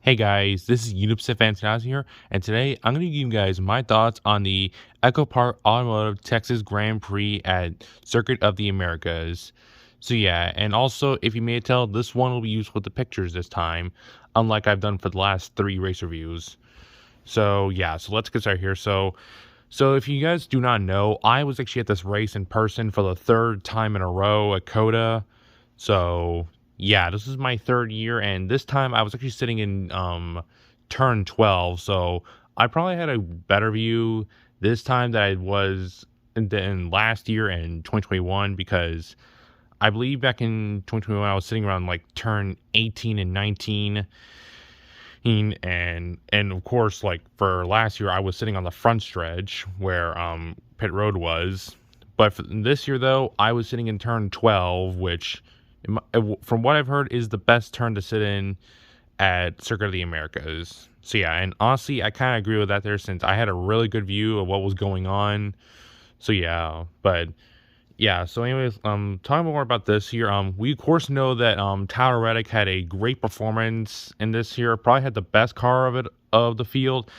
Hey guys, this is Unipsif Fantasy here, and today I'm going to give you guys my thoughts on the Echo Park Automotive Texas Grand Prix at Circuit of the Americas. So yeah, and also if you may tell, this one will be used with the pictures this time, unlike I've done for the last 3 race reviews. So yeah, so let's get started here. So if you guys do not know, I was actually at this race in person for the 3rd time in a row at COTA. So yeah, this is my 3rd year, and this time I was actually sitting in turn 12. So I probably had a better view this time than I was in last year and 2021, because I believe back in 2021 I was sitting around like turn 18 and 19. And of course, like for last year I was sitting on the front stretch where pit road was, but for this year though I was sitting in turn 12, which from what I've heard is the best turn to sit in at Circuit of the Americas. So yeah, and honestly I kind of agree with that there, since I had a really good view of what was going on. So yeah, but yeah, so anyways, talking more about this here, we of course know that Tyler Reddick had a great performance in this here, probably had the best car of the field,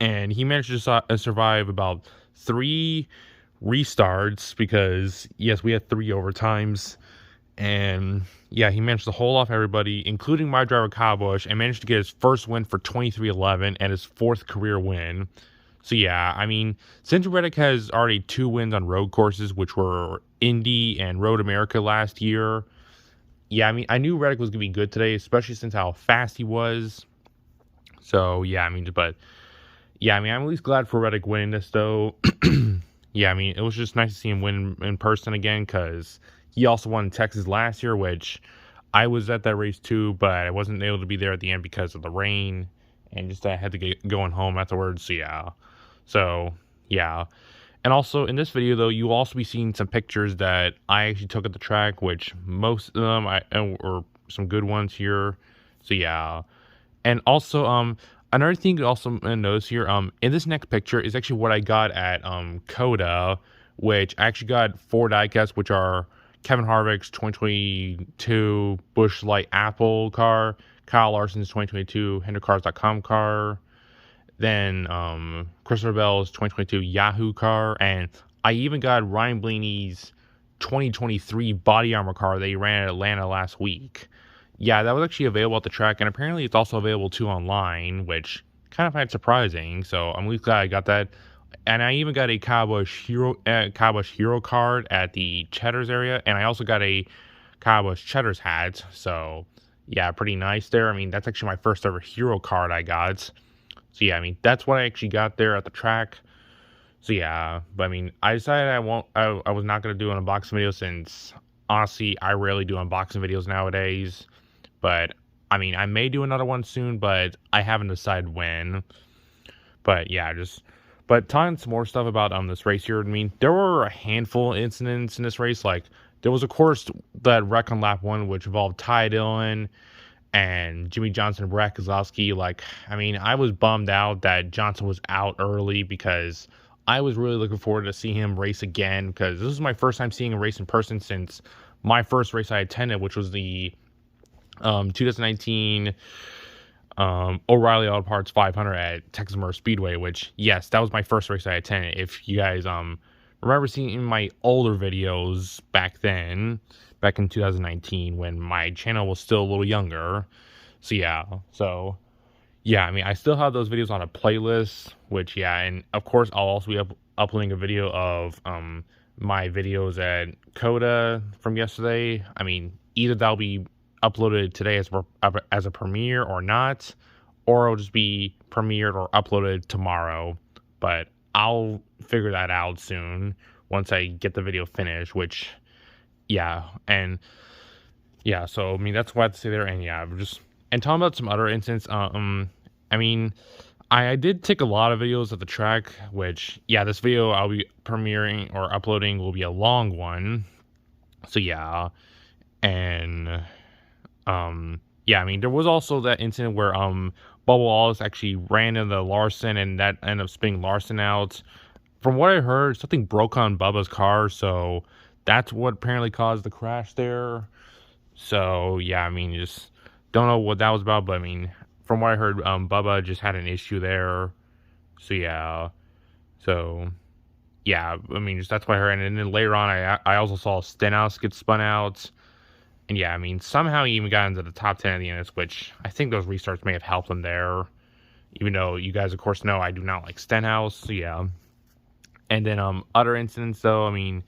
and he managed to survive about 3 restarts, because yes, we had 3 overtimes, and yeah, he managed to hold off everybody, including my driver Kyle Busch, and managed to get his first win for 2311 and his 4th career win. So yeah, I mean, since Reddick has already 2 wins on road courses, which were Indy and Road America last year, yeah, I mean, I knew Reddick was gonna be good today, especially since how fast he was. So yeah, I mean, but yeah, I mean, I'm at least glad for Reddick winning this though. Yeah, I mean, it was just nice to see him win in person again, because he also won in Texas last year, which I was at that race too, but I wasn't able to be there at the end because of the rain, and just I had to get going home afterwards. So yeah. So, yeah. And also, in this video, though, you'll also be seeing some pictures that I actually took at the track, which most of them or some good ones here. So, yeah. And also, another thing you also notice here, in this next picture is actually what I got at COTA, which I actually got 4 diecasts, which are Kevin Harvick's 2022 Busch Light Apple car, Kyle Larson's 2022 HenderCars.com car, then Christopher Bell's 2022 Yahoo car, and I even got Ryan Blaney's 2023 body armor car that he ran at Atlanta last week. Yeah, that was actually available at the track, and apparently it's also available too online, which kind of find surprising. So I'm really glad I got that. And I even got a Cowbush Hero card at the Cheddar's area, and I also got a Cowbush Cheddar's hat. So yeah, pretty nice there. I mean, that's actually my first ever Hero card I got. So yeah, I mean, that's what I actually got there at the track. So yeah, but I mean, I decided I was not going to do an unboxing video, since honestly, I rarely do unboxing videos nowadays. But I mean, I may do another one soon, but I haven't decided when. But yeah, but talking some more stuff about this race here. I mean, there were a handful of incidents in this race. Like, there was of course that wreck on lap 1, which involved Ty Dillon and Jimmy Johnson and Brad Keselowski. Like, I mean, I was bummed out that Johnson was out early, because I was really looking forward to see him race again, because this was my first time seeing a race in person since my first race I attended, which was the 2019 O'Reilly Auto Parts 500 at Texas Motor Speedway, which, yes, that was my first race I attended. If you guys remember seeing in my older videos back then, back in 2019, when my channel was still a little younger. So yeah, I mean, I still have those videos on a playlist, which, yeah, and of course I'll also be uploading a video of my videos at COTA from yesterday. I mean, either that'll be uploaded today as a premiere or not, or it'll just be premiered or uploaded tomorrow. But I'll figure that out soon once I get the video finished, which, yeah, and yeah, so I mean, that's what I have to say there. And yeah, and talking about some other incidents, I mean, I did take a lot of videos at the track, which, yeah, this video I'll be premiering or uploading will be a long one. So yeah, and yeah, I mean, there was also that incident where Bubba Wallace actually ran into Larson, and that ended up spinning Larson out. From what I heard, something broke on Bubba's car, so that's what apparently caused the crash there. So yeah, I mean, just don't know what that was about, but I mean, from what I heard, Bubba just had an issue there. So yeah, so yeah, I mean, just that's what I heard. And then later on, I also saw Stenhouse get spun out. And yeah, I mean, somehow he even got into the top 10 of the units, which I think those restarts may have helped him there. Even though you guys, of course, know I do not like Stenhouse. So yeah. And then other incidents though, I mean,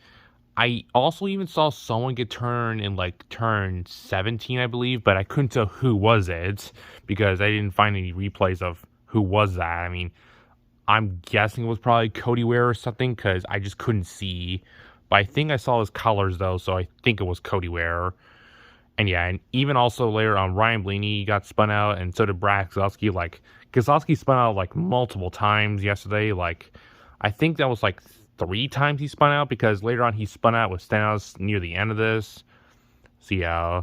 I also even saw someone get turned in like turn 17, I believe, but I couldn't tell who was it because I didn't find any replays of who was that. I mean, I'm guessing it was probably Cody Ware or something because I just couldn't see. But I think I saw his colors though, so I think it was Cody Ware. And yeah, and even also later on, Ryan Blaney got spun out, and so did Brad Keselowski. Like, Keselowski spun out like multiple times yesterday. Like, I think that was like 3 times he spun out because later on he spun out with Stenhouse near the end of this. So yeah.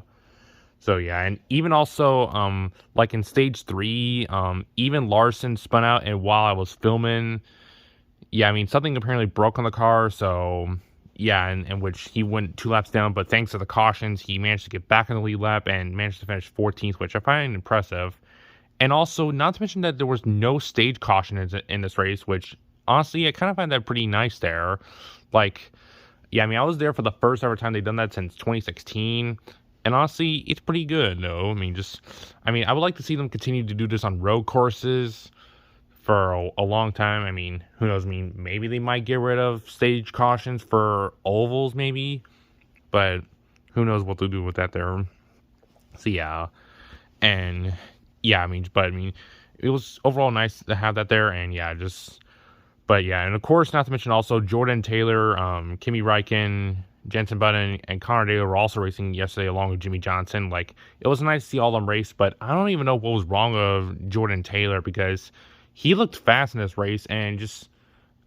So yeah, and even also, like in stage 3, even Larson spun out, and while I was filming, yeah, I mean, something apparently broke on the car, so yeah, and which he went 2 laps down, but thanks to the cautions, he managed to get back in the lead lap and managed to finish 14th, which I find impressive. And also, not to mention that there was no stage caution in this race, which honestly, I kind of find that pretty nice there. Like, yeah, I mean, I was there for the first ever time they've done that since 2016. And honestly, it's pretty good, though. I mean, I would like to see them continue to do this on road courses for a long time. I mean, who knows? I mean, maybe they might get rid of stage cautions for ovals, maybe, but who knows what they'll do with that there. So yeah, and yeah, I mean, it was overall nice to have that there, and yeah, but yeah, and of course, not to mention also Jordan Taylor, Kimi Räikkönen, Jenson Button, and Connor Daly were also racing yesterday along with Jimmy Johnson. Like, it was nice to see all of them race, but I don't even know what was wrong with Jordan Taylor because he looked fast in this race, and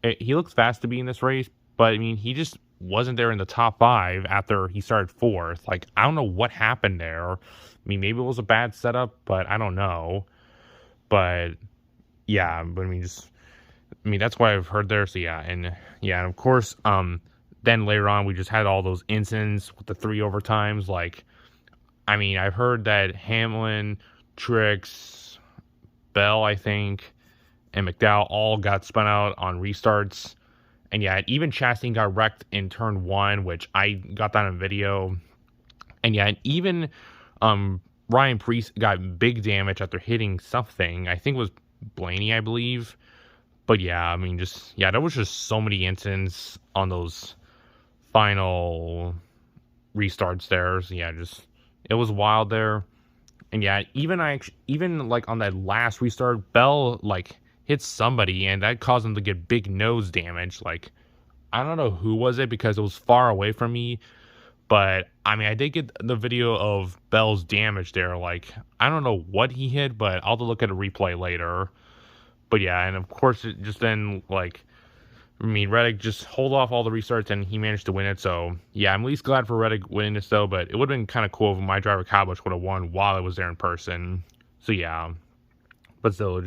he looked fast to be in this race, but I mean, he just wasn't there in the top 5 after he started 4th. Like, I don't know what happened there. I mean, maybe it was a bad setup, but I don't know. But yeah, but I mean, that's what I've heard there. So yeah, and of course, then later on, we just had all those incidents with the 3 overtimes. Like, I mean, I've heard that Hamlin, Trix, Bell, I think, and McDowell all got spun out on restarts. And yeah, even Chastain got wrecked in turn 1, which I got that on video. And yeah, and even Ryan Prix got big damage after hitting something. I think it was Blaney, I believe. But yeah, I mean, there was just so many incidents on those final restarts there. So yeah, it was wild there. And yeah, even like on that last restart, Bell like hit somebody, and that caused him to get big nose damage. Like, I don't know who was it because it was far away from me, but I mean, I did get the video of Bell's damage there. Like, I don't know what he hit, but I'll have to look at a replay later. But yeah, and of course, it just then, like, I mean, Reddick just hold off all the restarts, and he managed to win it. So yeah, I'm at least glad for Reddick winning this though. But it would have been kind of cool if my driver Kyle Busch would have won while I was there in person. So yeah, but still,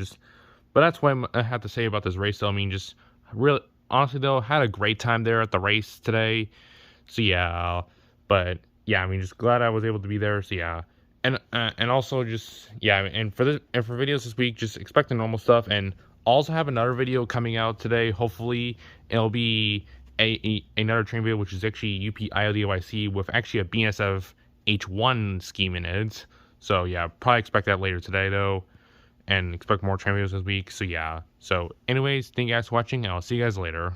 but that's what I have to say about this race though. I mean, just really, honestly though, had a great time there at the race today. So yeah, but yeah, I mean, just glad I was able to be there. So yeah. And also just, yeah, and for videos this week, just expect the normal stuff, and also have another video coming out today. Hopefully it'll be another train video, which is actually UP IODYC with actually a BNSF H1 scheme in it. So yeah, probably expect that later today though, and expect more train videos this week. So yeah, so anyways, thank you guys for watching, and I'll see you guys later.